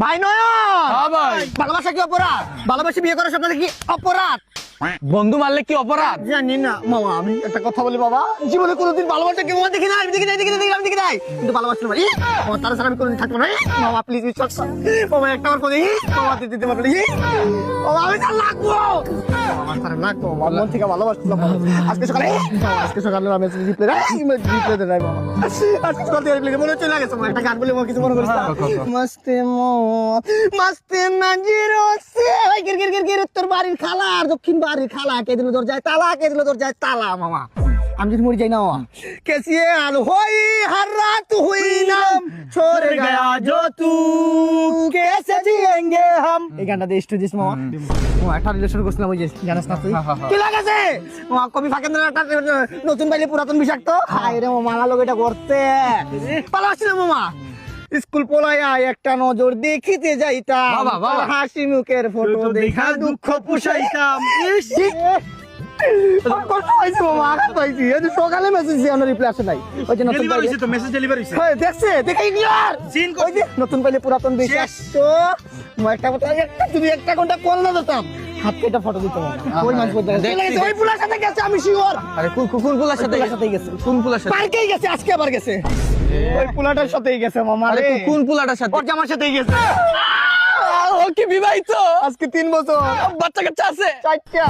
ভাই নয়ন, হ্যাঁ ভাই। ভালোবাসা কি অপরাধ? ভালোবাসা বিয়ে করার সাথে কি অপরাধ? বন্ধু মারলে কি অপরাধ? জানি না মামা, আমি একটা কথা বলি বাবা, জীবনে কোনোদিন ভালোবাসা কেউ দেখি নাই, কিন্তু ভালোবাসতে পারি আমার তারা ছাড়া আমি কোনোদিন থাকবো না। মামা প্লিজ বিশ্বাস কর মামা, একটা বার করে মামা দিতে পারবে মামা, আমি তার লাগবো আমার তারা লাগবো, আমার মন থেকে ভালোবাসছিলাম মামা। আজকে সকালে আমি রিপ্লে দেয় মামা, আজকে সকাল থেকে রিপ্লে মনে চলে গেছে মামা। একটা গান বলে কিছু মনে করিস না। মস্তে মস্তে নাজিরো সে গির গির গির গির উত্তর বাড়ির খালা আর দক্ষিণ বাড়ির খালা, কে দিল দরজায় তালা, কে দিল দরজায় তালা মামা। আমি যদি মরে যাই না মামা, कैसी हाल होई हर रात हुई नाम छोड़ गया जो तू कैसे जिएंगे हम। এই গানটা দিয়ে স্টুডিওস মামা একটা রিলেশন করছিলাম, ওই যে জানাস না তুই কি লাগাছে মামা, কবি ফাঁকেন্দ্র একটা নতুন বাইলে পুরাতন বিষাক্ত হায় রে মামা, লোক এটা করতে ভালোবাসি না মামা। স্কুল পলাইয়া একটা নজর দেখিতে যাইতাম, বাবা, বাবা। হাসি মুখের ফটো দেখা দুঃখ পুষাইতাম। কষ্ট হয়েছে মামা, আঘাত পাইছি। এই যে সকালে মেসেজ দিয়ে রিপ্লাই আসে নাই, ওই যে নতুন ডেলিভারি বাইলে হইছে তো, মেসেজ ডেলিভারি হইছে। হ্যাঁ, দেখছে দেখাই ক্লিয়ার সিন ওই যে নতুন পাইলে পুরাতন বিষাক্ত। একটা কথা, যদি একটা ঘন্টা কল না দিতাম হাত কেটে ফটো দিতাম। ওই মানুষ বলতে দেখছি, ওই পুলার সাথে গেছে, আমি শিওর আরে কোন পুলার সাথে সাথেই গেছে, কোন পুলার সাথে? পার্কেই গেছে, আজকে আবার গেছে। ওই পুলাটার সাথেই গেছে মামা আরে রে, কোন পুলাটার সাথে? ওর জামার সাথেই গেছে। ও কি বিবাহিত? আজকে 3 বছর, বাচ্চা কাচ্চা আছে? 4টা।